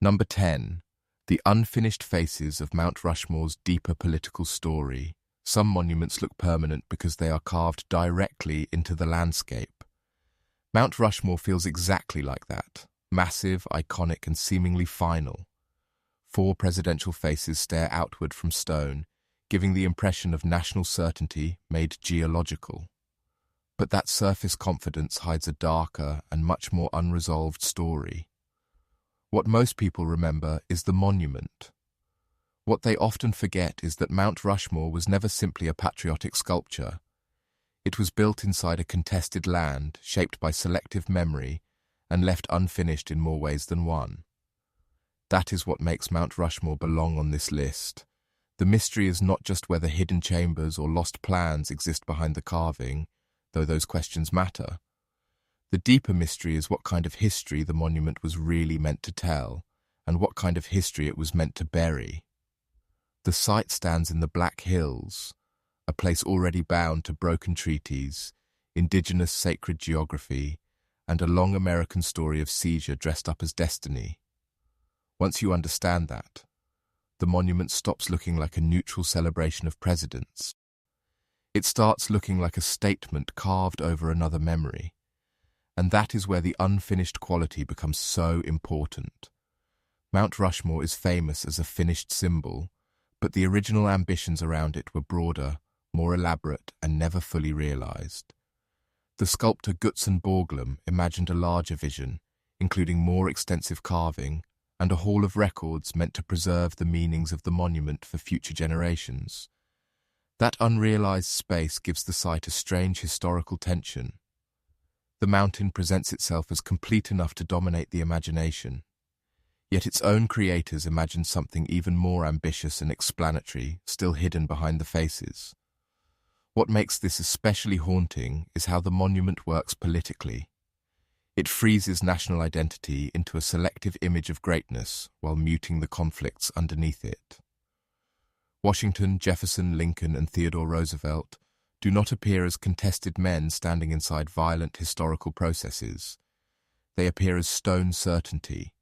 Number 10. The unfinished faces of Mount Rushmore's deeper political story. Some monuments look permanent because they are carved directly into the landscape. Mount Rushmore feels exactly like that. Massive, iconic, and seemingly final. 4 presidential faces stare outward from stone, giving the impression of national certainty made geological. But that surface confidence hides a darker and much more unresolved story. What most people remember is the monument. What they often forget is that Mount Rushmore was never simply a patriotic sculpture. It was built inside a contested land, shaped by selective memory, and left unfinished in more ways than one. That is what makes Mount Rushmore belong on this list. The mystery is not just whether hidden chambers or lost plans exist behind the carving, though those questions matter. The deeper mystery is what kind of history the monument was really meant to tell, and what kind of history it was meant to bury. The site stands in the Black Hills, a place already bound to broken treaties, indigenous sacred geography, and a long American story of seizure dressed up as destiny. Once you understand that, the monument stops looking like a neutral celebration of presidents. It starts looking like a statement carved over another memory. And that is where the unfinished quality becomes so important. Mount Rushmore is famous as a finished symbol, but the original ambitions around it were broader, more elaborate, and never fully realized. The sculptor Gutzon Borglum imagined a larger vision, including more extensive carving, and a hall of records meant to preserve the meanings of the monument for future generations. That unrealized space gives the site a strange historical tension. The mountain presents itself as complete enough to dominate the imagination, yet its own creators imagined something even more ambitious and explanatory, still hidden behind the faces. What makes this especially haunting is how the monument works politically. It freezes national identity into a selective image of greatness while muting the conflicts underneath it. Washington, Jefferson, Lincoln, and Theodore Roosevelt do not appear as contested men standing inside violent historical processes. They appear as stone certainty.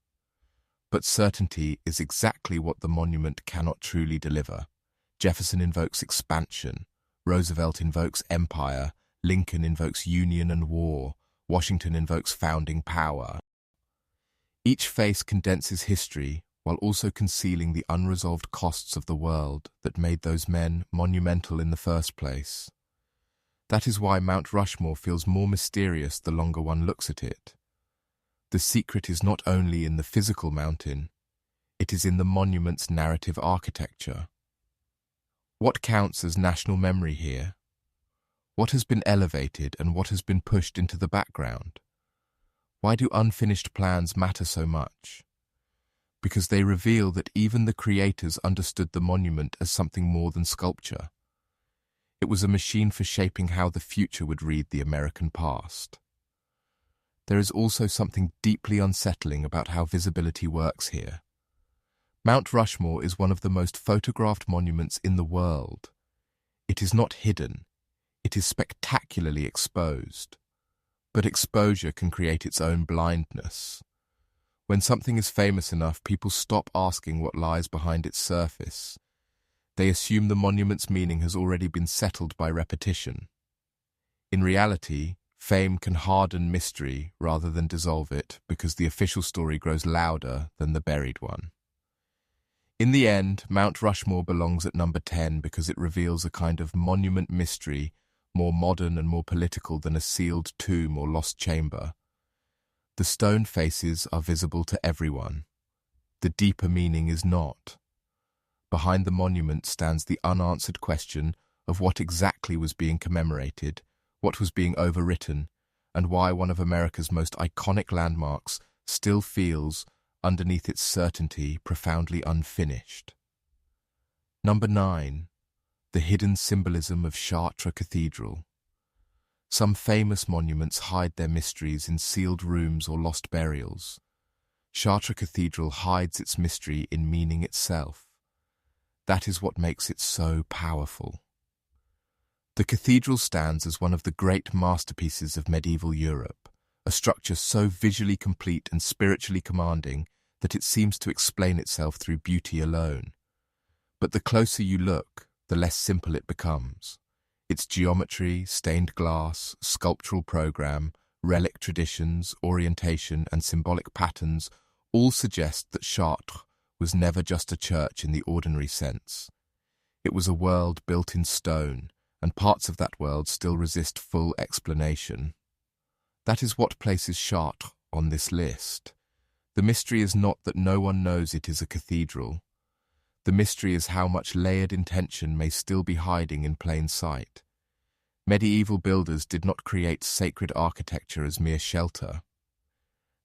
But certainty is exactly what the monument cannot truly deliver. Jefferson invokes expansion, Roosevelt invokes empire, Lincoln invokes union and war, Washington invokes founding power. Each face condenses history while also concealing the unresolved costs of the world that made those men monumental in the first place. That is why Mount Rushmore feels more mysterious the longer one looks at it. The secret is not only in the physical mountain, it is in the monument's narrative architecture. What counts as national memory here? What has been elevated and what has been pushed into the background? Why do unfinished plans matter so much? Because they reveal that even the creators understood the monument as something more than sculpture. It was a machine for shaping how the future would read the American past. There is also something deeply unsettling about how visibility works here. Mount Rushmore is one of the most photographed monuments in the world. It is not hidden. It is spectacularly exposed. But exposure can create its own blindness. When something is famous enough, people stop asking what lies behind its surface. They assume the monument's meaning has already been settled by repetition. In reality, fame can harden mystery rather than dissolve it because the official story grows louder than the buried one. In the end, Mount Rushmore belongs at number 10 because it reveals a kind of monument mystery more modern and more political than a sealed tomb or lost chamber. The stone faces are visible to everyone. The deeper meaning is not. Behind the monument stands the unanswered question of what exactly was being commemorated, what was being overwritten, and why one of America's most iconic landmarks still feels, underneath its certainty, profoundly unfinished. Number 9. The hidden symbolism of Chartres Cathedral. Some famous monuments hide their mysteries in sealed rooms or lost burials. Chartres Cathedral hides its mystery in meaning itself. That is what makes it so powerful. The cathedral stands as one of the great masterpieces of medieval Europe, a structure so visually complete and spiritually commanding that it seems to explain itself through beauty alone. But the closer you look, the less simple it becomes. Its geometry, stained glass, sculptural program, relic traditions, orientation, and symbolic patterns all suggest that Chartres was never just a church in the ordinary sense. It was a world built in stone, and parts of that world still resist full explanation. That is what places Chartres on this list. The mystery is not that no one knows it is a cathedral. The mystery is how much layered intention may still be hiding in plain sight. Medieval builders did not create sacred architecture as mere shelter.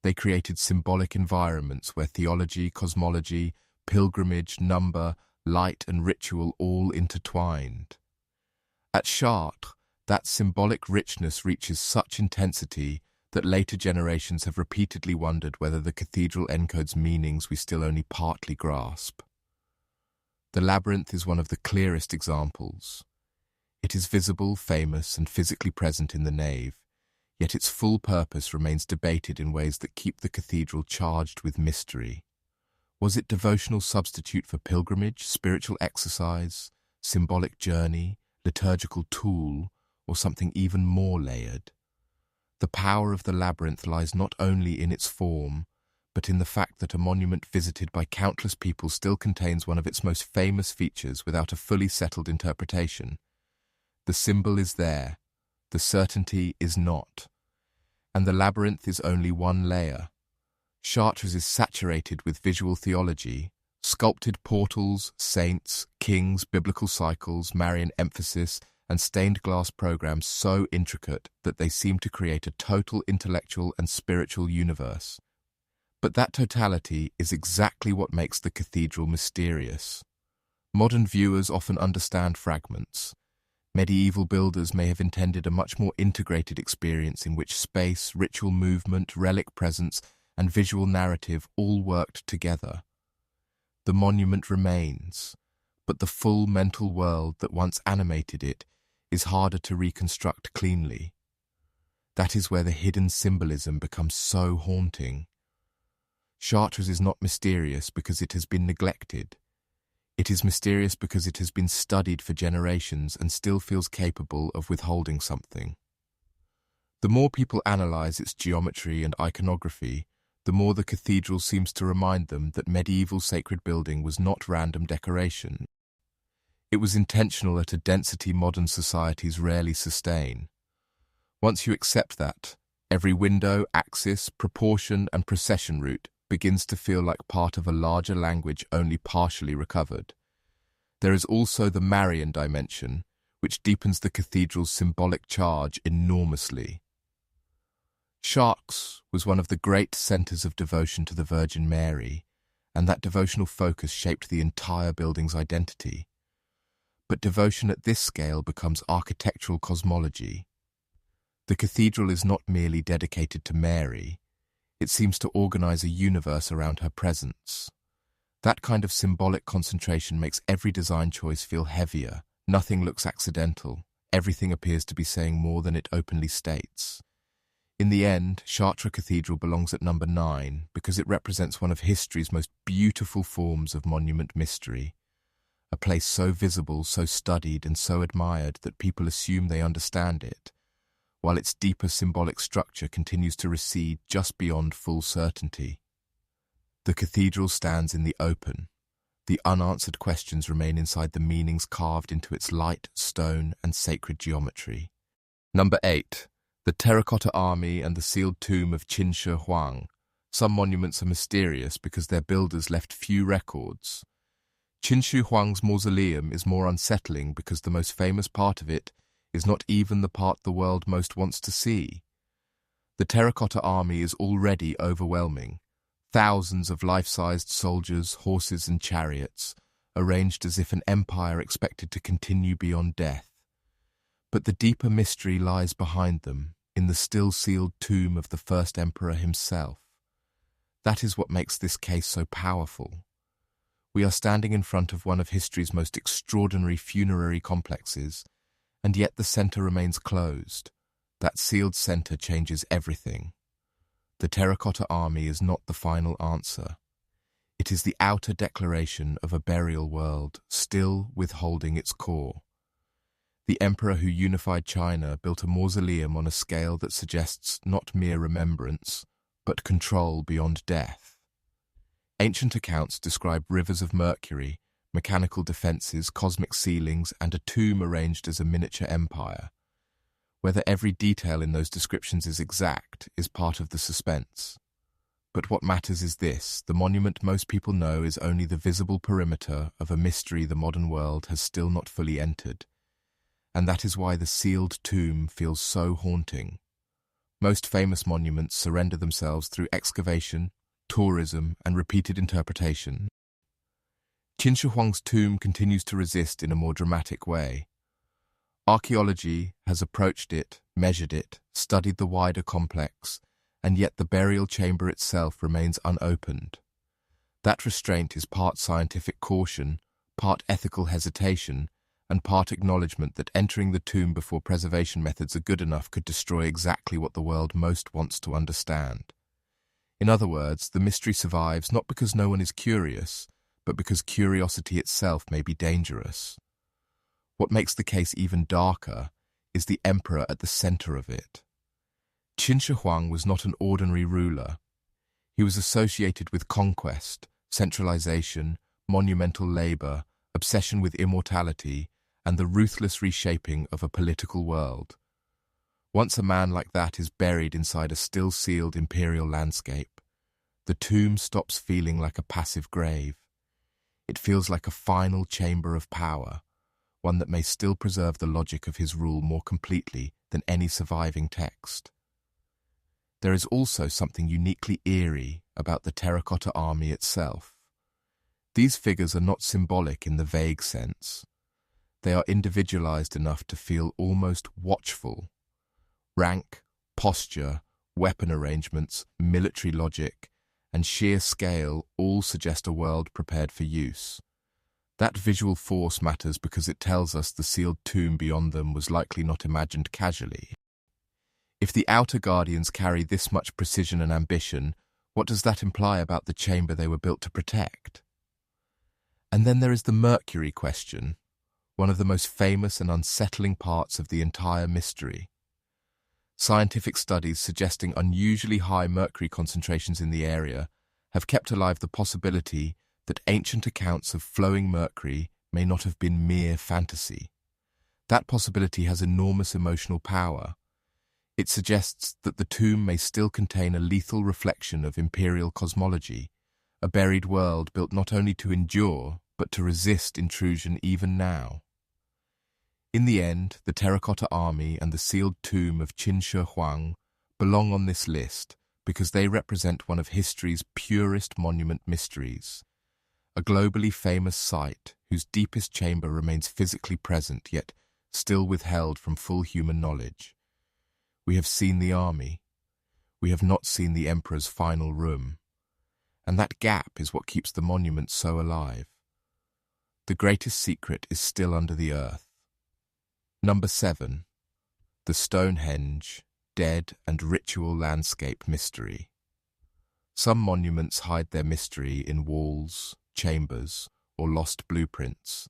They created symbolic environments where theology, cosmology, pilgrimage, number, light and ritual all intertwined. At Chartres, that symbolic richness reaches such intensity that later generations have repeatedly wondered whether the cathedral encodes meanings we still only partly grasp. The labyrinth is one of the clearest examples. It is visible, famous, and physically present in the nave, yet its full purpose remains debated in ways that keep the cathedral charged with mystery. Was it devotional substitute for pilgrimage, spiritual exercise, symbolic journey, liturgical tool, or something even more layered? The power of the labyrinth lies not only in its form, but in the fact that a monument visited by countless people still contains one of its most famous features without a fully settled interpretation. The symbol is there, the certainty is not, and the labyrinth is only one layer. Chartres is saturated with visual theology, sculpted portals, saints, kings, biblical cycles, Marian emphasis, and stained glass programs so intricate that they seem to create a total intellectual and spiritual universe. But that totality is exactly what makes the cathedral mysterious. Modern viewers often understand fragments. Medieval builders may have intended a much more integrated experience in which space, ritual movement, relic presence, and visual narrative all worked together. The monument remains, but the full mental world that once animated it is harder to reconstruct cleanly. That is where the hidden symbolism becomes so haunting. Chartres is not mysterious because it has been neglected. It is mysterious because it has been studied for generations and still feels capable of withholding something. The more people analyze its geometry and iconography, the more the cathedral seems to remind them that medieval sacred building was not random decoration. It was intentional at a density modern societies rarely sustain. Once you accept that, every window, axis, proportion, and procession route begins to feel like part of a larger language only partially recovered. There is also the Marian dimension, which deepens the cathedral's symbolic charge enormously. Chartres was one of the great centers of devotion to the Virgin Mary, and that devotional focus shaped the entire building's identity. But devotion at this scale becomes architectural cosmology. The cathedral is not merely dedicated to Mary. It seems to organize a universe around her presence. That kind of symbolic concentration makes every design choice feel heavier. Nothing looks accidental. Everything appears to be saying more than it openly states. In the end, Chartres Cathedral belongs at number 9 because it represents one of history's most beautiful forms of monument mystery. A place so visible, so studied, and so admired that people assume they understand it, while its deeper symbolic structure continues to recede just beyond full certainty. The cathedral stands in the open. The unanswered questions remain inside the meanings carved into its light, stone, and sacred geometry. Number 8. The Terracotta Army and the Sealed Tomb of Qin Shi Huang. Some monuments are mysterious because their builders left few records. Qin Shi Huang's mausoleum is more unsettling because the most famous part of it is not even the part the world most wants to see. The Terracotta Army is already overwhelming. Thousands of life-sized soldiers, horses and chariots, arranged as if an empire expected to continue beyond death. But the deeper mystery lies behind them, in the still-sealed tomb of the first emperor himself. That is what makes this case so powerful. We are standing in front of one of history's most extraordinary funerary complexes, and yet the center remains closed. That sealed center changes everything. The Terracotta Army is not the final answer. It is the outer declaration of a burial world still withholding its core. The emperor who unified China built a mausoleum on a scale that suggests not mere remembrance, but control beyond death. Ancient accounts describe rivers of mercury, mechanical defenses, cosmic ceilings, and a tomb arranged as a miniature empire. Whether every detail in those descriptions is exact is part of the suspense. But what matters is this: the monument most people know is only the visible perimeter of a mystery the modern world has still not fully entered. And that is why the sealed tomb feels so haunting. Most famous monuments surrender themselves through excavation, tourism, and repeated interpretation. Qin Shi Huang's tomb continues to resist in a more dramatic way. Archaeology has approached it, measured it, studied the wider complex, and yet the burial chamber itself remains unopened. That restraint is part scientific caution, part ethical hesitation, and part acknowledgement that entering the tomb before preservation methods are good enough could destroy exactly what the world most wants to understand. In other words, the mystery survives not because no one is curious, but because curiosity itself may be dangerous. What makes the case even darker is the emperor at the center of it. Qin Shi Huang was not an ordinary ruler. He was associated with conquest, centralization, monumental labor, obsession with immortality, and the ruthless reshaping of a political world. Once a man like that is buried inside a still-sealed imperial landscape, the tomb stops feeling like a passive grave. It feels like a final chamber of power, one that may still preserve the logic of his rule more completely than any surviving text. There is also something uniquely eerie about the terracotta army itself. These figures are not symbolic in the vague sense. They are individualized enough to feel almost watchful. Rank, posture, weapon arrangements, military logic, and sheer scale all suggest a world prepared for use. That visual force matters because it tells us the sealed tomb beyond them was likely not imagined casually. If the outer guardians carry this much precision and ambition, what does that imply about the chamber they were built to protect? And then there is the mercury question, one of the most famous and unsettling parts of the entire mystery. Scientific studies suggesting unusually high mercury concentrations in the area have kept alive the possibility that ancient accounts of flowing mercury may not have been mere fantasy. That possibility has enormous emotional power. It suggests that the tomb may still contain a lethal reflection of imperial cosmology, a buried world built not only to endure, but to resist intrusion even now. In the end, the terracotta army and the sealed tomb of Qin Shi Huang belong on this list because they represent one of history's purest monument mysteries, a globally famous site whose deepest chamber remains physically present yet still withheld from full human knowledge. We have seen the army. We have not seen the emperor's final room. And that gap is what keeps the monument so alive. The greatest secret is still under the earth. Number 7. The Stonehenge, Dead and Ritual Landscape Mystery. Some monuments hide their mystery in walls, chambers, or lost blueprints.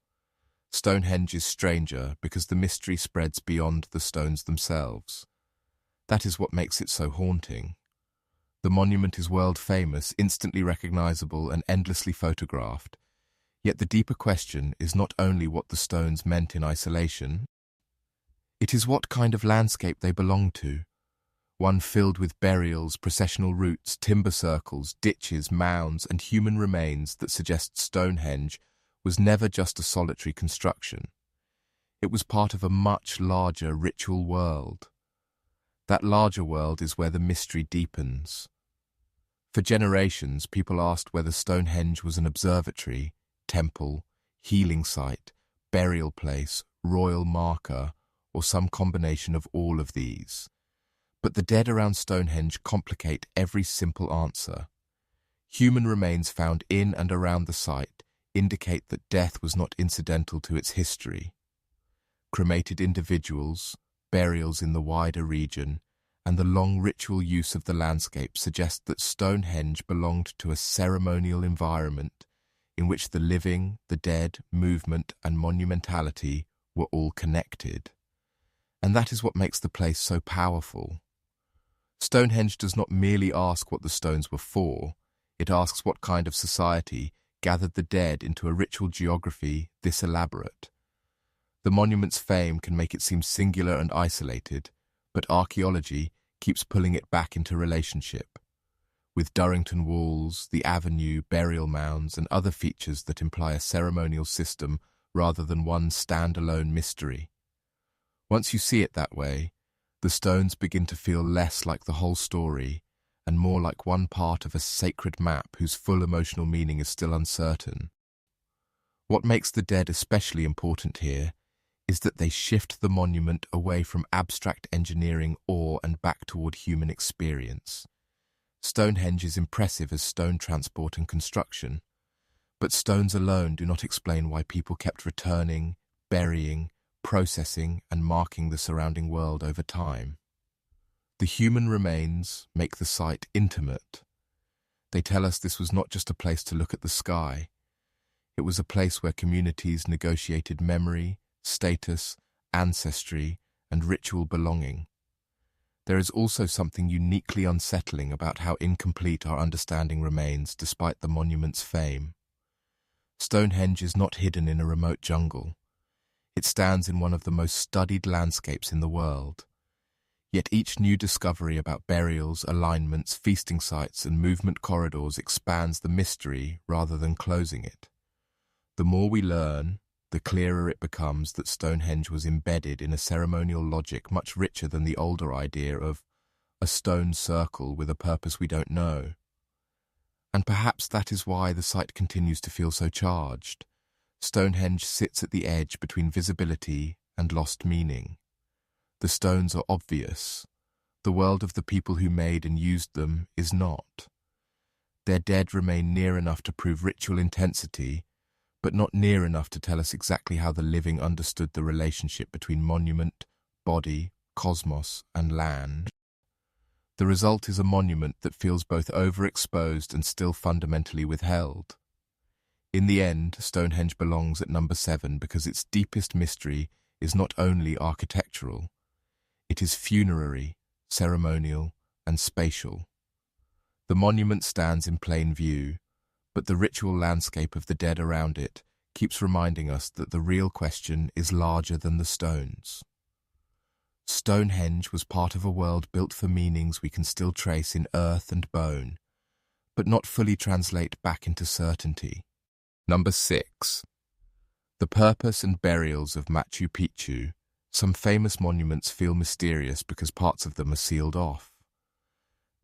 Stonehenge is stranger because the mystery spreads beyond the stones themselves. That is what makes it so haunting. The monument is world-famous, instantly recognizable, and endlessly photographed. Yet the deeper question is not only what the stones meant in isolation, it is what kind of landscape they belong to. One filled with burials, processional routes, timber circles, ditches, mounds, and human remains that suggest Stonehenge was never just a solitary construction. It was part of a much larger ritual world. That larger world is where the mystery deepens. For generations, people asked whether Stonehenge was an observatory, temple, healing site, burial place, royal marker, or some combination of all of these. But the dead around Stonehenge complicate every simple answer. Human remains found in and around the site indicate that death was not incidental to its history. Cremated individuals, burials in the wider region, and the long ritual use of the landscape suggest that Stonehenge belonged to a ceremonial environment in which the living, the dead, movement, and monumentality were all connected. And that is what makes the place so powerful. Stonehenge does not merely ask what the stones were for, it asks what kind of society gathered the dead into a ritual geography this elaborate. The monument's fame can make it seem singular and isolated, but archaeology keeps pulling it back into relationship, with Durrington walls, the avenue, burial mounds, and other features that imply a ceremonial system rather than one standalone mystery. Once you see it that way, the stones begin to feel less like the whole story and more like one part of a sacred map whose full emotional meaning is still uncertain. What makes the dead especially important here is that they shift the monument away from abstract engineering awe and back toward human experience. Stonehenge is impressive as stone transport and construction, but stones alone do not explain why people kept returning, burying, processing, and marking the surrounding world over time. The human remains make the site intimate. They tell us this was not just a place to look at the sky. It was a place where communities negotiated memory, status, ancestry, and ritual belonging. There is also something uniquely unsettling about how incomplete our understanding remains despite the monument's fame. Stonehenge is not hidden in a remote jungle. It stands in one of the most studied landscapes in the world. Yet each new discovery about burials, alignments, feasting sites, and movement corridors expands the mystery rather than closing it. The more we learn, the clearer it becomes that Stonehenge was embedded in a ceremonial logic much richer than the older idea of a stone circle with a purpose we don't know. And perhaps that is why the site continues to feel so charged. Stonehenge sits at the edge between visibility and lost meaning. The stones are obvious. The world of the people who made and used them is not. Their dead remain near enough to prove ritual intensity, but not near enough to tell us exactly how the living understood the relationship between monument, body, cosmos, and land. The result is a monument that feels both overexposed and still fundamentally withheld. In the end, Stonehenge belongs at number 7 because its deepest mystery is not only architectural. It is funerary, ceremonial, and spatial. The monument stands in plain view, but the ritual landscape of the dead around it keeps reminding us that the real question is larger than the stones. Stonehenge was part of a world built for meanings we can still trace in earth and bone, but not fully translate back into certainty. Number 6. The purpose and burials of Machu Picchu. Some famous monuments feel mysterious because parts of them are sealed off.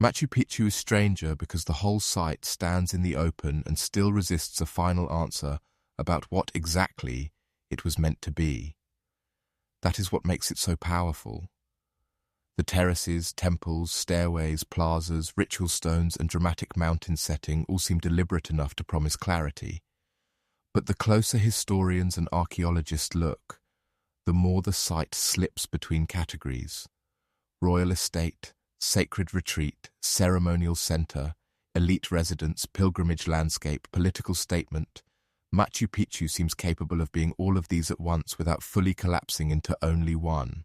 Machu Picchu is stranger because the whole site stands in the open and still resists a final answer about what exactly it was meant to be. That is what makes it so powerful. The terraces, temples, stairways, plazas, ritual stones, and dramatic mountain setting all seem deliberate enough to promise clarity. But the closer historians and archaeologists look, the more the site slips between categories: royal estate, sacred retreat, ceremonial center, elite residence, pilgrimage landscape, political statement. Machu Picchu seems capable of being all of these at once without fully collapsing into only one.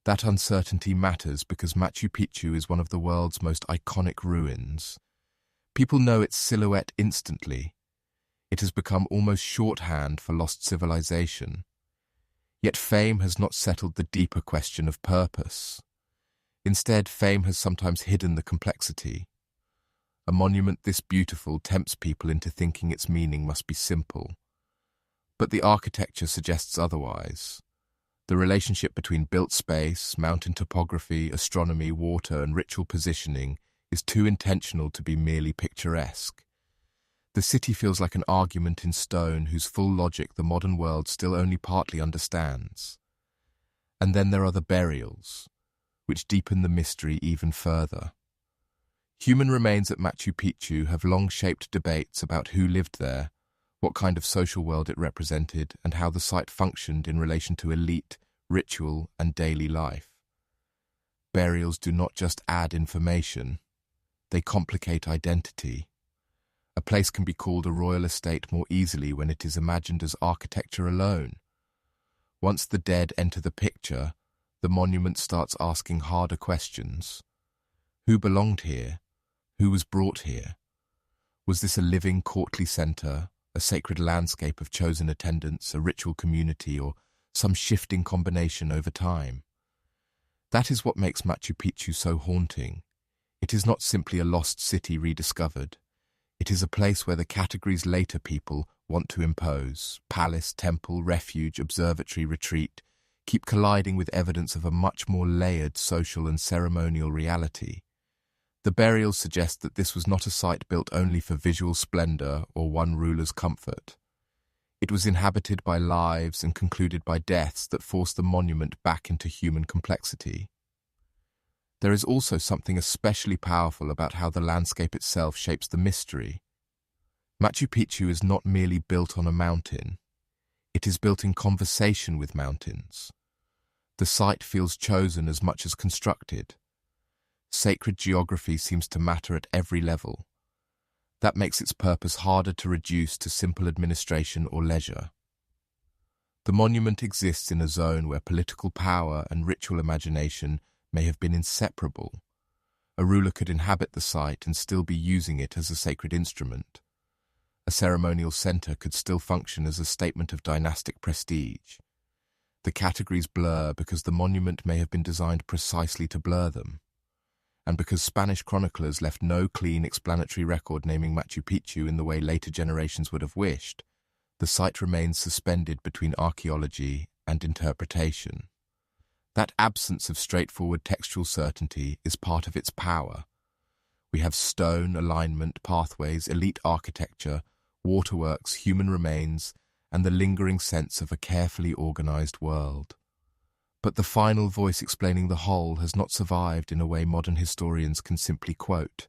That uncertainty matters because Machu Picchu is one of the world's most iconic ruins. People know its silhouette instantly. It has become almost shorthand for lost civilization. Yet fame has not settled the deeper question of purpose. Instead, fame has sometimes hidden the complexity. A monument this beautiful tempts people into thinking its meaning must be simple. But the architecture suggests otherwise. The relationship between built space, mountain topography, astronomy, water, and ritual positioning is too intentional to be merely picturesque. The city feels like an argument in stone whose full logic the modern world still only partly understands. And then there are the burials, which deepen the mystery even further. Human remains at Machu Picchu have long shaped debates about who lived there, what kind of social world it represented, and how the site functioned in relation to elite, ritual, and daily life. burials do not just add information, they complicate identity. A place can be called a royal estate more easily when it is imagined as architecture alone. Once the dead enter the picture, the monument starts asking harder questions. Who belonged here? Who was brought here? Was this a living courtly center, a sacred landscape of chosen attendants, a ritual community, or some shifting combination over time? That is what makes Machu Picchu so haunting. It is not simply a lost city rediscovered. It is a place where the categories later people want to impose, palace, temple, refuge, observatory, retreat, keep colliding with evidence of a much more layered social and ceremonial reality. The burials suggest that this was not a site built only for visual splendor or one ruler's comfort. It was inhabited by lives and concluded by deaths that forced the monument back into human complexity. There is also something especially powerful about how the landscape itself shapes the mystery. Machu Picchu is not merely built on a mountain. It is built in conversation with mountains. The site feels chosen as much as constructed. Sacred geography seems to matter at every level. That makes its purpose harder to reduce to simple administration or leisure. The monument exists in a zone where political power and ritual imagination may have been inseparable. A ruler could inhabit the site and still be using it as a sacred instrument. A ceremonial center could still function as a statement of dynastic prestige. The categories blur because the monument may have been designed precisely to blur them. And because Spanish chroniclers left no clean explanatory record naming Machu Picchu in the way later generations would have wished, the site remains suspended between archaeology and interpretation. That absence of straightforward textual certainty is part of its power. We have stone, alignment, pathways, elite architecture, waterworks, human remains, and the lingering sense of a carefully organized world. But the final voice explaining the whole has not survived in a way modern historians can simply quote.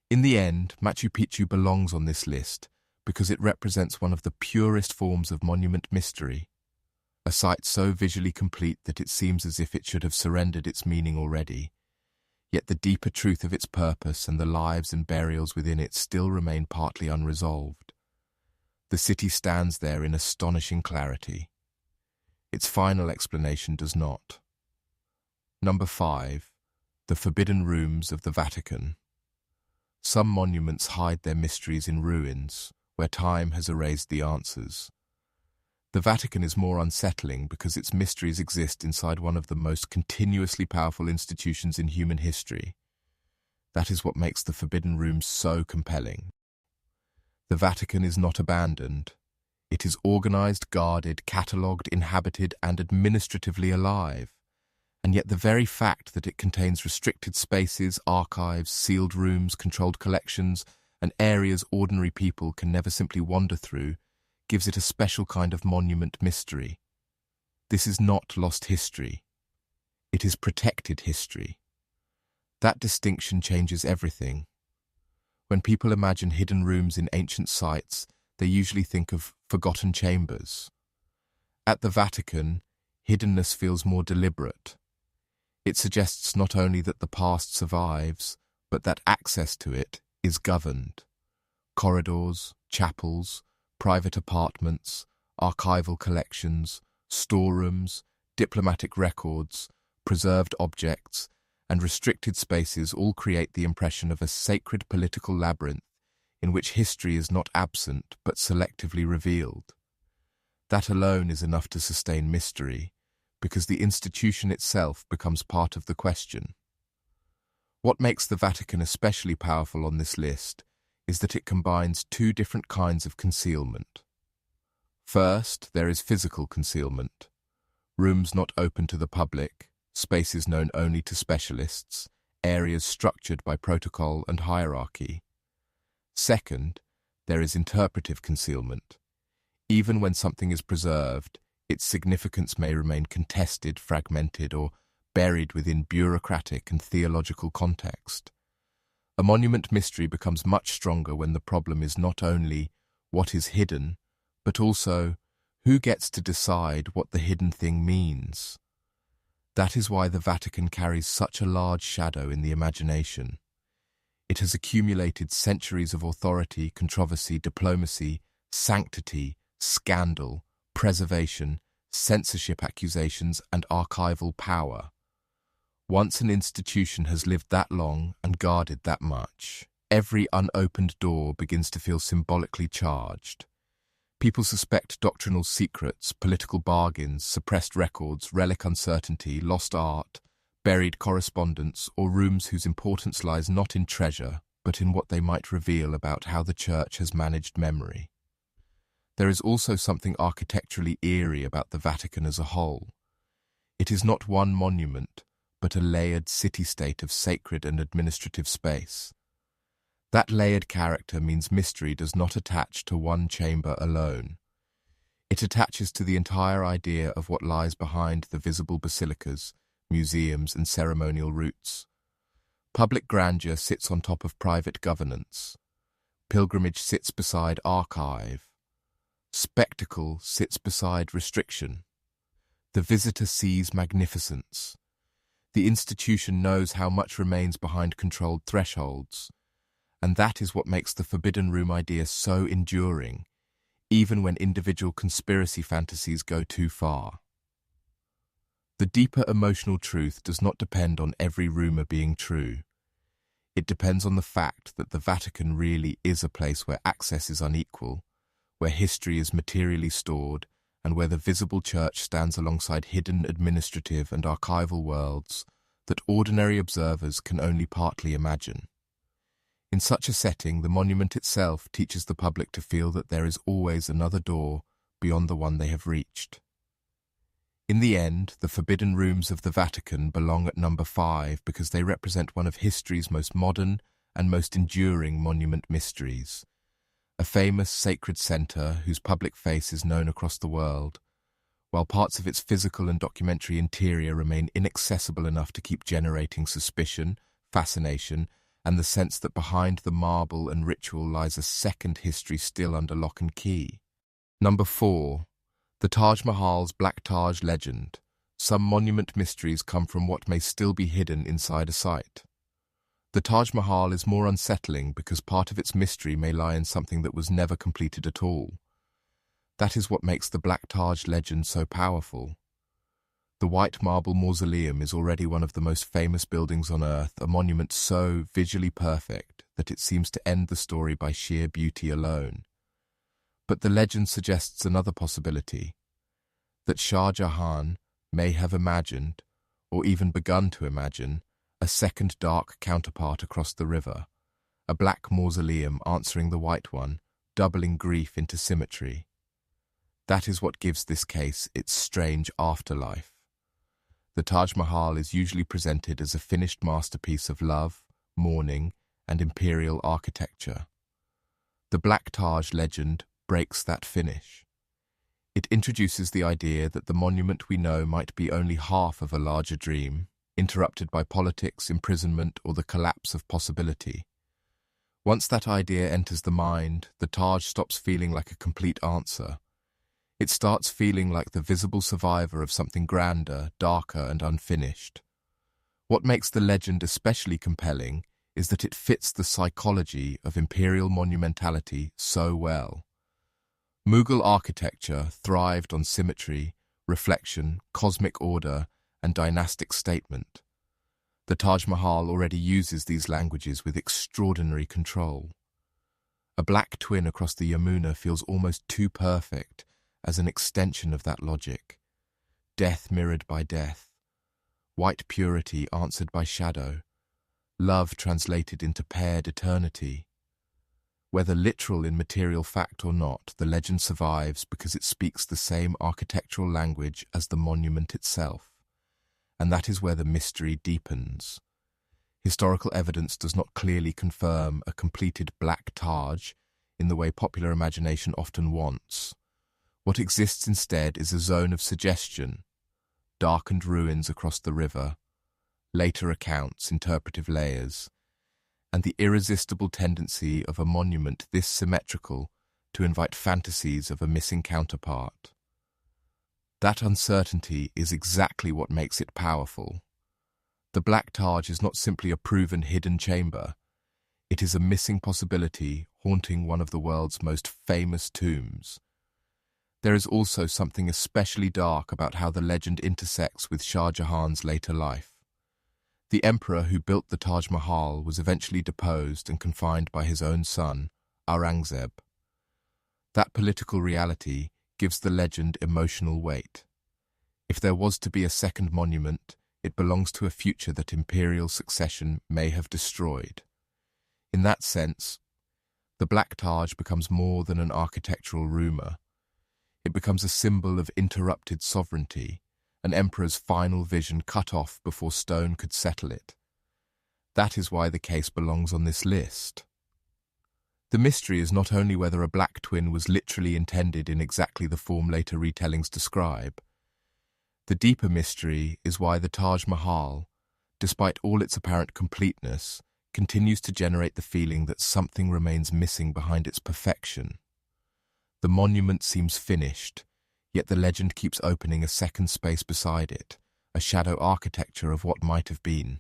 In the end, Machu Picchu belongs on this list because it represents one of the purest forms of monument mystery, a site so visually complete that it seems as if it should have surrendered its meaning already, yet the deeper truth of its purpose and the lives and burials within it still remain partly unresolved. The city stands there in astonishing clarity. Its final explanation does not. Number 5. The Forbidden Rooms of the Vatican. Some monuments hide their mysteries in ruins, where time has erased the answers. The Vatican is more unsettling because its mysteries exist inside one of the most continuously powerful institutions in human history. That is what makes the Forbidden Rooms so compelling. The Vatican is not abandoned. It is organized, guarded, catalogued, inhabited, and administratively alive. And yet the very fact that it contains restricted spaces, archives, sealed rooms, controlled collections, and areas ordinary people can never simply wander through gives it a special kind of monument mystery. This is not lost history. It is protected history. That distinction changes everything. When people imagine hidden rooms in ancient sites, they usually think of forgotten chambers. At the Vatican, hiddenness feels more deliberate. It suggests not only that the past survives, but that access to it is governed. Corridors, chapels, private apartments, archival collections, storerooms, diplomatic records, preserved objects, and restricted spaces all create the impression of a sacred political labyrinth in which history is not absent but selectively revealed. That alone is enough to sustain mystery, because the institution itself becomes part of the question. What makes the Vatican especially powerful on this list is that it combines two different kinds of concealment. First, there is physical concealment, rooms not open to the public, spaces known only to specialists, areas structured by protocol and hierarchy. Second, there is interpretive concealment. Even when something is preserved, its significance may remain contested, fragmented, or buried within bureaucratic and theological context. A monument mystery becomes much stronger when the problem is not only what is hidden, but also who gets to decide what the hidden thing means. That is why the Vatican carries such a large shadow in the imagination. It has accumulated centuries of authority, controversy, diplomacy, sanctity, scandal, preservation, censorship accusations, and archival power. Once an institution has lived that long and guarded that much, every unopened door begins to feel symbolically charged. People suspect doctrinal secrets, political bargains, suppressed records, relic uncertainty, lost art, buried correspondence, or rooms whose importance lies not in treasure, but in what they might reveal about how the Church has managed memory. There is also something architecturally eerie about the Vatican as a whole. It is not one monument, but a layered city-state of sacred and administrative space. That layered character means mystery does not attach to one chamber alone. It attaches to the entire idea of what lies behind the visible basilicas, museums, and ceremonial routes. Public grandeur sits on top of private governance. Pilgrimage sits beside archive. Spectacle sits beside restriction. The visitor sees magnificence. The institution knows how much remains behind controlled thresholds. And that is what makes the Forbidden Room idea so enduring, even when individual conspiracy fantasies go too far. The deeper emotional truth does not depend on every rumor being true. It depends on the fact that the Vatican really is a place where access is unequal, where history is materially stored, and where the visible church stands alongside hidden administrative and archival worlds that ordinary observers can only partly imagine. In such a setting, the monument itself teaches the public to feel that there is always another door beyond the one they have reached. In the end, the Forbidden Rooms of the Vatican belong at number 5 because they represent one of history's most modern and most enduring monument mysteries. A famous sacred center whose public face is known across the world, while parts of its physical and documentary interior remain inaccessible enough to keep generating suspicion, fascination, and the sense that behind the marble and ritual lies a second history still under lock and key. Number 4. The Taj Mahal's Black Taj legend. Some monument mysteries come from what may still be hidden inside a site. The Taj Mahal is more unsettling because part of its mystery may lie in something that was never completed at all. That is what makes the Black Taj legend so powerful. The white marble mausoleum is already one of the most famous buildings on Earth, a monument so visually perfect that it seems to end the story by sheer beauty alone. But the legend suggests another possibility, that Shah Jahan may have imagined, or even begun to imagine, a second dark counterpart across the river, a black mausoleum answering the white one, doubling grief into symmetry. That is what gives this case its strange afterlife. The Taj Mahal is usually presented as a finished masterpiece of love, mourning, and imperial architecture. The Black Taj legend breaks that finish. It introduces the idea that the monument we know might be only half of a larger dream, interrupted by politics, imprisonment, or the collapse of possibility. Once that idea enters the mind, the Taj stops feeling like a complete answer. It starts feeling like the visible survivor of something grander, darker, and unfinished. What makes the legend especially compelling is that it fits the psychology of imperial monumentality so well. Mughal architecture thrived on symmetry, reflection, cosmic order, and dynastic statement. The Taj Mahal already uses these languages with extraordinary control. A black twin across the Yamuna feels almost too perfect as an extension of that logic. Death mirrored by death, white purity answered by shadow, love translated into paired eternity. Whether literal in material fact or not, the legend survives because it speaks the same architectural language as the monument itself. And that is where the mystery deepens. Historical evidence does not clearly confirm a completed Black Taj in the way popular imagination often wants. What exists instead is a zone of suggestion, darkened ruins across the river, later accounts, interpretive layers, and the irresistible tendency of a monument this symmetrical to invite fantasies of a missing counterpart. That uncertainty is exactly what makes it powerful. The Black Taj is not simply a proven hidden chamber. It is a missing possibility haunting one of the world's most famous tombs. There is also something especially dark about how the legend intersects with Shah Jahan's later life. The emperor who built the Taj Mahal was eventually deposed and confined by his own son, Aurangzeb. That political reality gives the legend emotional weight. If there was to be a second monument, it belongs to a future that imperial succession may have destroyed. In that sense, the Black Taj becomes more than an architectural rumor. It becomes a symbol of interrupted sovereignty, an emperor's final vision cut off before stone could settle it. That is why the case belongs on this list. The mystery is not only whether a black twin was literally intended in exactly the form later retellings describe. The deeper mystery is why the Taj Mahal, despite all its apparent completeness, continues to generate the feeling that something remains missing behind its perfection. The monument seems finished, yet the legend keeps opening a second space beside it, a shadow architecture of what might have been.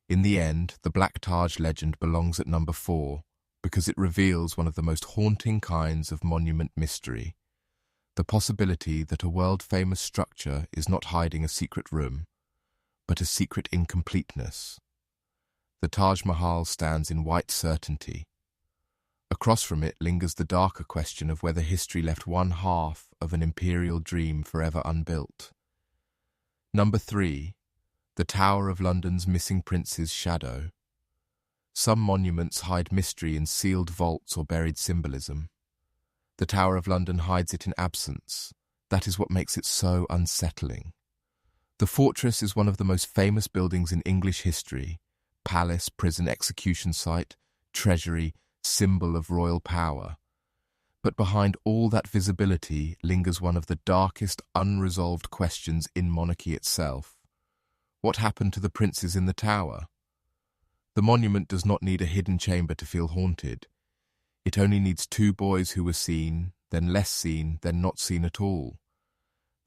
In the end, the Black Taj legend belongs at number 4 because it reveals one of the most haunting kinds of monument mystery. The possibility that a world-famous structure is not hiding a secret room, but a secret incompleteness. The Taj Mahal stands in white certainty. Across from it lingers the darker question of whether history left one half of an imperial dream forever unbuilt. Number 3. The Tower of London's missing prince's shadow. Some monuments hide mystery in sealed vaults or buried symbolism. The Tower of London hides it in absence. That is what makes it so unsettling. The fortress is one of the most famous buildings in English history. Palace, prison, execution site, treasury, symbol of royal power. But behind all that visibility lingers one of the darkest unresolved questions in monarchy itself. What happened to the princes in the tower? The monument does not need a hidden chamber to feel haunted. It only needs 2 boys who were seen, then less seen, then not seen at all.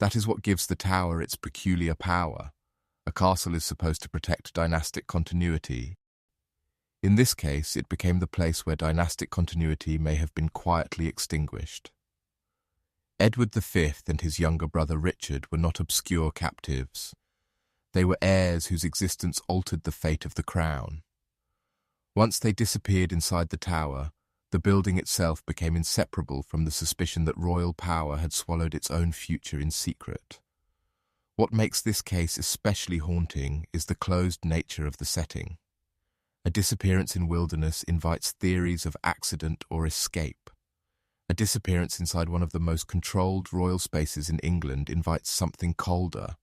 That is what gives the tower its peculiar power. A castle is supposed to protect dynastic continuity. In this case, it became the place where dynastic continuity may have been quietly extinguished. Edward V and his younger brother Richard were not obscure captives. They were heirs whose existence altered the fate of the crown. Once they disappeared inside the tower, the building itself became inseparable from the suspicion that royal power had swallowed its own future in secret. What makes this case especially haunting is the closed nature of the setting. A disappearance in wilderness invites theories of accident or escape. A disappearance inside one of the most controlled royal spaces in England invites something colder: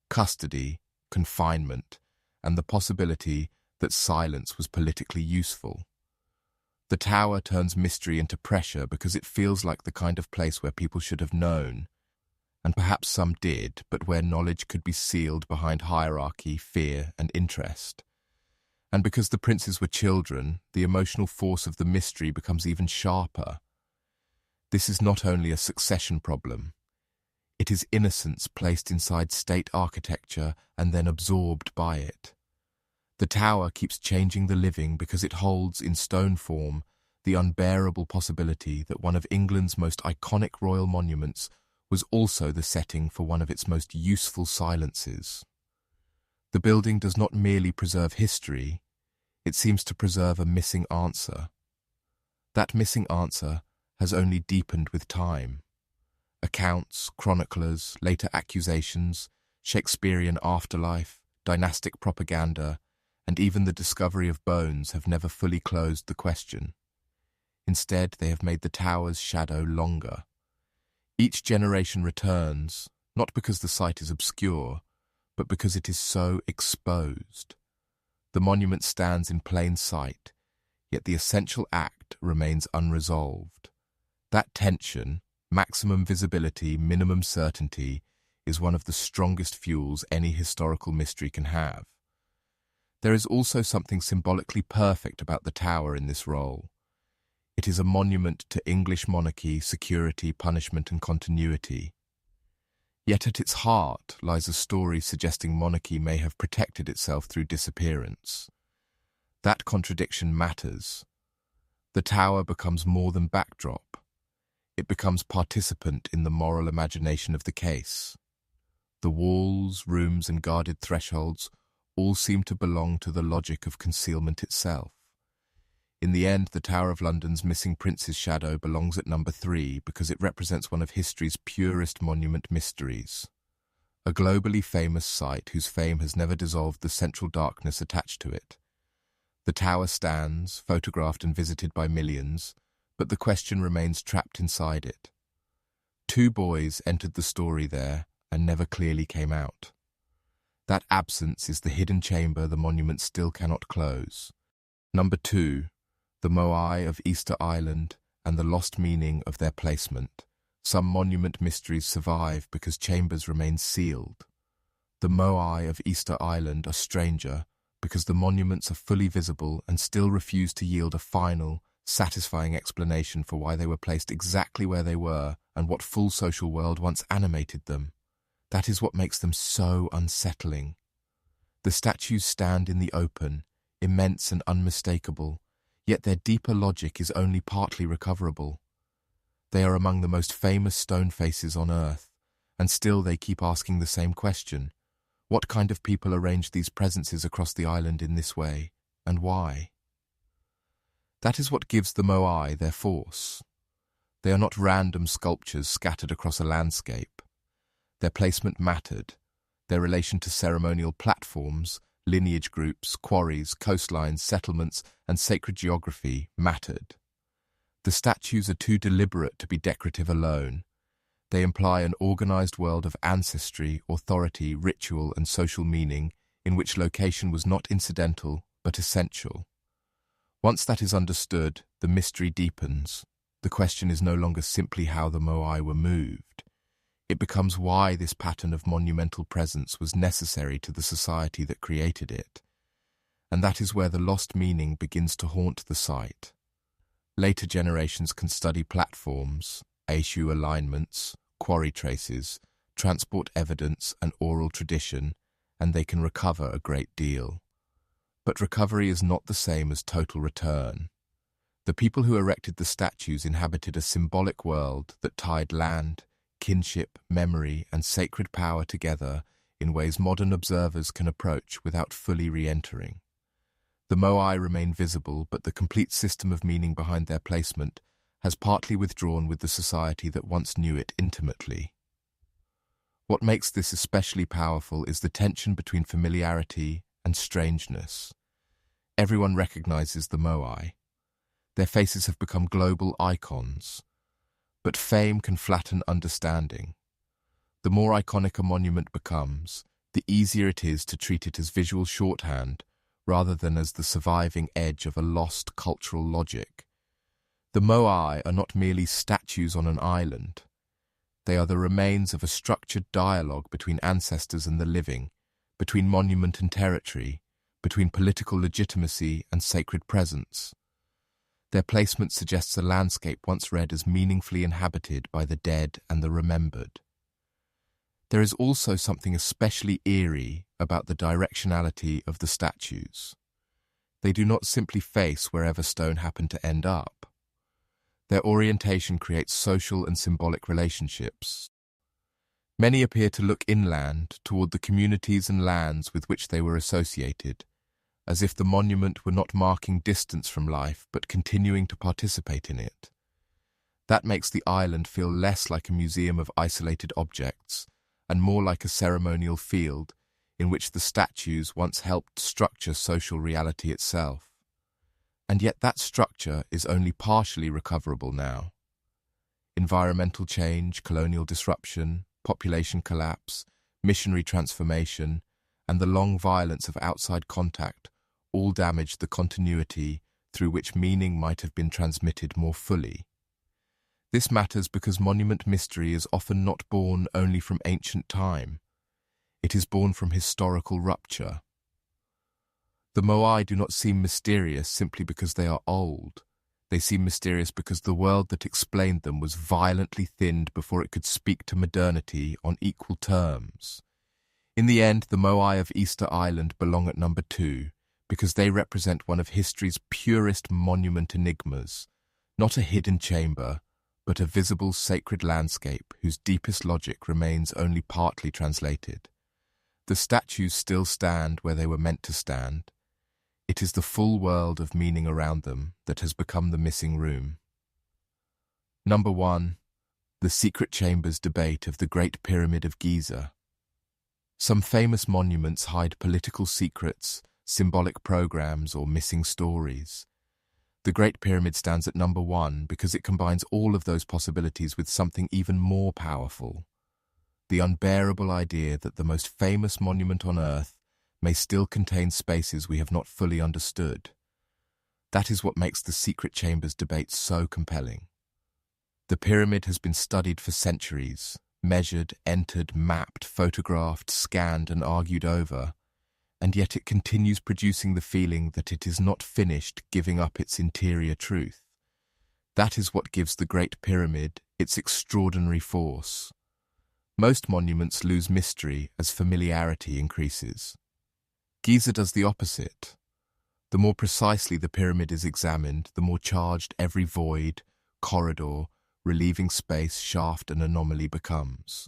custody, confinement, and the possibility that silence was politically useful. The tower turns mystery into pressure because it feels like the kind of place where people should have known, and perhaps some did, but where knowledge could be sealed behind hierarchy, fear, and interest. And because the princes were children, the emotional force of the mystery becomes even sharper. This is not only a succession problem. It is innocence placed inside state architecture and then absorbed by it. The tower keeps changing the living because it holds, in stone form, the unbearable possibility that one of England's most iconic royal monuments was also the setting for one of its most useful silences. The building does not merely preserve history, it seems to preserve a missing answer. That missing answer has only deepened with time. Accounts, chroniclers, later accusations, Shakespearean afterlife, dynastic propaganda, and even the discovery of bones have never fully closed the question. Instead, they have made the tower's shadow longer. Each generation returns, not because the site is obscure, but because it is so exposed. The monument stands in plain sight, yet the essential act remains unresolved. That tension, maximum visibility, minimum certainty, is one of the strongest fuels any historical mystery can have. There is also something symbolically perfect about the tower in this role. It is a monument to English monarchy, security, punishment, and continuity. Yet at its heart lies a story suggesting monarchy may have protected itself through disappearance. That contradiction matters. The tower becomes more than backdrop. It becomes participant in the moral imagination of the case. The walls, rooms, and guarded thresholds all seem to belong to the logic of concealment itself. In the end, the Tower of London's missing prince's shadow belongs at number 3 because it represents one of history's purest monument mysteries. A globally famous site whose fame has never dissolved the central darkness attached to it. The tower stands, photographed and visited by millions, but the question remains trapped inside it. 2 boys entered the story there and never clearly came out. That absence is the hidden chamber the monument still cannot close. Number 2, the Moai of Easter Island and the lost meaning of their placement. Some monument mysteries survive because chambers remain sealed. The Moai of Easter Island are stranger because the monuments are fully visible and still refuse to yield a final, satisfying explanation for why they were placed exactly where they were and what full social world once animated them. That is what makes them so unsettling. The statues stand in the open, immense and unmistakable, yet their deeper logic is only partly recoverable. They are among the most famous stone faces on Earth, and still they keep asking the same question. What kind of people arranged these presences across the island in this way, and why? That is what gives the Moai their force. They are not random sculptures scattered across a landscape. Their placement mattered. Their relation to ceremonial platforms, lineage groups, quarries, coastlines, settlements, and sacred geography mattered. The statues are too deliberate to be decorative alone. They imply an organized world of ancestry, authority, ritual, and social meaning in which location was not incidental but essential. Once that is understood, the mystery deepens. The question is no longer simply how the Moai were moved. It becomes why this pattern of monumental presence was necessary to the society that created it. And that is where the lost meaning begins to haunt the site. Later generations can study platforms, issue alignments, quarry traces, transport evidence and oral tradition, and they can recover a great deal. But recovery is not the same as total return. The people who erected the statues inhabited a symbolic world that tied land, kinship, memory, and sacred power together in ways modern observers can approach without fully re-entering. The Moai remain visible, but the complete system of meaning behind their placement has partly withdrawn with the society that once knew it intimately. What makes this especially powerful is the tension between familiarity and strangeness. Everyone recognizes the Moai. Their faces have become global icons. But fame can flatten understanding. The more iconic a monument becomes, the easier it is to treat it as visual shorthand rather than as the surviving edge of a lost cultural logic. The Moai are not merely statues on an island. They are the remains of a structured dialogue between ancestors and the living, between monument and territory, between political legitimacy and sacred presence. Their placement suggests a landscape once read as meaningfully inhabited by the dead and the remembered. There is also something especially eerie about the directionality of the statues. They do not simply face wherever stone happened to end up. Their orientation creates social and symbolic relationships. Many appear to look inland toward the communities and lands with which they were associated, as if the monument were not marking distance from life but continuing to participate in it. That makes the island feel less like a museum of isolated objects and more like a ceremonial field in which the statues once helped structure social reality itself. And yet that structure is only partially recoverable now. Environmental change, colonial disruption, population collapse, missionary transformation, and the long violence of outside contact all damaged the continuity through which meaning might have been transmitted more fully. This matters because monument mystery is often not born only from ancient time. It is born from historical rupture. The Moai do not seem mysterious simply because they are old. They seem mysterious because the world that explained them was violently thinned before it could speak to modernity on equal terms. In the end, the Moai of Easter Island belong at number 2 because they represent one of history's purest monument enigmas, not a hidden chamber, but a visible sacred landscape whose deepest logic remains only partly translated. The statues still stand where they were meant to stand. It is the full world of meaning around them that has become the missing room. Number 1. The secret chambers debate of the Great Pyramid of Giza. Some famous monuments hide political secrets, symbolic programs, or missing stories. The Great Pyramid stands at number 1 because it combines all of those possibilities with something even more powerful: the unbearable idea that the most famous monument on Earth may still contain spaces we have not fully understood. That is what makes the secret chambers debate so compelling. The pyramid has been studied for centuries, measured, entered, mapped, photographed, scanned, and argued over, and yet it continues producing the feeling that it is not finished giving up its interior truth. That is what gives the Great Pyramid its extraordinary force. Most monuments lose mystery as familiarity increases. Giza does the opposite. The more precisely the pyramid is examined, the more charged every void, corridor, relieving space, shaft, and anomaly becomes.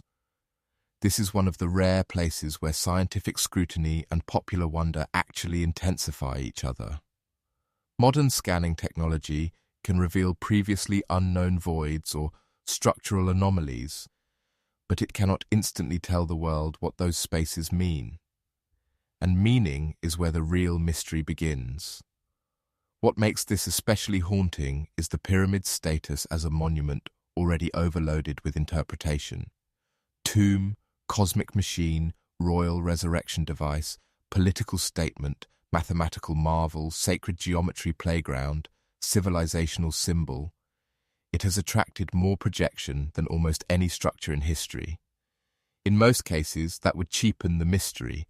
This is one of the rare places where scientific scrutiny and popular wonder actually intensify each other. Modern scanning technology can reveal previously unknown voids or structural anomalies, but it cannot instantly tell the world what those spaces mean. And meaning is where the real mystery begins. What makes this especially haunting is the pyramid's status as a monument already overloaded with interpretation. Tomb, cosmic machine, royal resurrection device, political statement, mathematical marvel, sacred geometry playground, civilizational symbol. It has attracted more projection than almost any structure in history. In most cases, that would cheapen the mystery.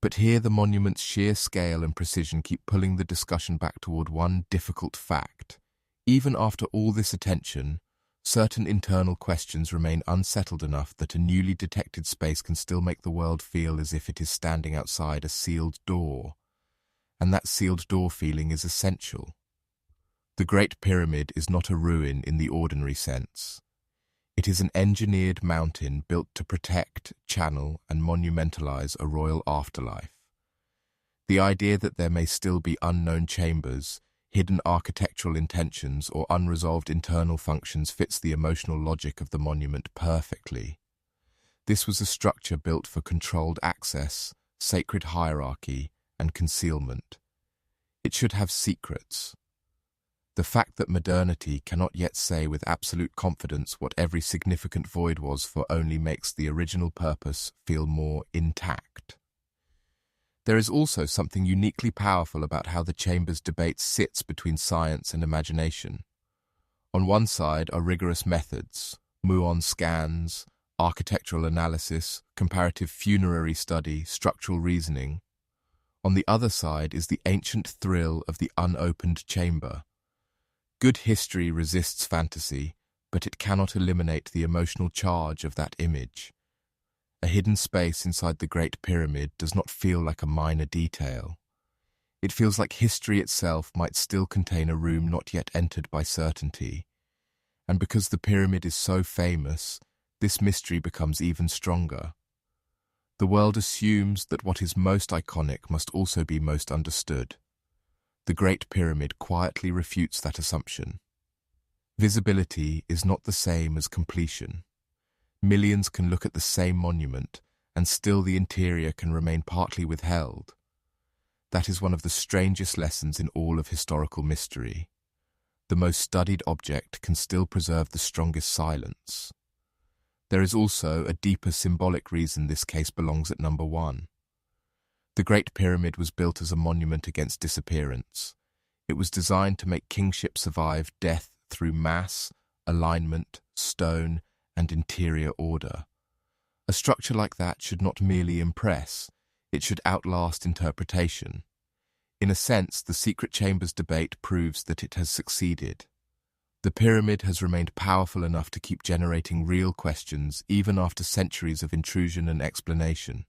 But here the monument's sheer scale and precision keep pulling the discussion back toward one difficult fact. Even after all this attention, certain internal questions remain unsettled enough that a newly detected space can still make the world feel as if it is standing outside a sealed door. And that sealed door feeling is essential. The Great Pyramid is not a ruin in the ordinary sense. It is an engineered mountain built to protect, channel, and monumentalize a royal afterlife. The idea that there may still be unknown chambers, hidden architectural intentions, or unresolved internal functions fits the emotional logic of the monument perfectly. This was a structure built for controlled access, sacred hierarchy, and concealment. It should have secrets. The fact that modernity cannot yet say with absolute confidence what every significant void was for only makes the original purpose feel more intact. There is also something uniquely powerful about how the chamber's debate sits between science and imagination. On one side are rigorous methods, muon scans, architectural analysis, comparative funerary study, structural reasoning. On the other side is the ancient thrill of the unopened chamber. Good history resists fantasy, but it cannot eliminate the emotional charge of that image. A hidden space inside the Great Pyramid does not feel like a minor detail. It feels like history itself might still contain a room not yet entered by certainty. And because the pyramid is so famous, this mystery becomes even stronger. The world assumes that what is most iconic must also be most understood. The Great Pyramid quietly refutes that assumption. Visibility is not the same as completion. Millions can look at the same monument, and still the interior can remain partly withheld. That is one of the strangest lessons in all of historical mystery. The most studied object can still preserve the strongest silence. There is also a deeper symbolic reason this case belongs at number 1. The Great Pyramid was built as a monument against disappearance. It was designed to make kingship survive death through mass, alignment, stone, and interior order. A structure like that should not merely impress, it should outlast interpretation. In a sense, the secret chambers debate proves that it has succeeded. The pyramid has remained powerful enough to keep generating real questions even after centuries of intrusion and explanation.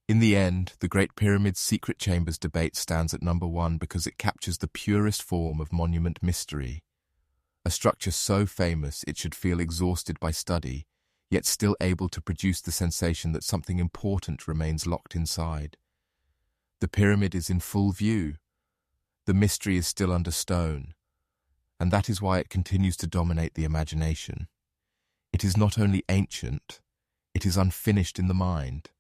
In the end, the Great Pyramid's secret chambers debate stands at number one because it captures the purest form of monument mystery. A structure so famous it should feel exhausted by study, yet still able to produce the sensation that something important remains locked inside. The pyramid is in full view. The mystery is still under stone, and that is why it continues to dominate the imagination. It is not only ancient, it is unfinished in the mind.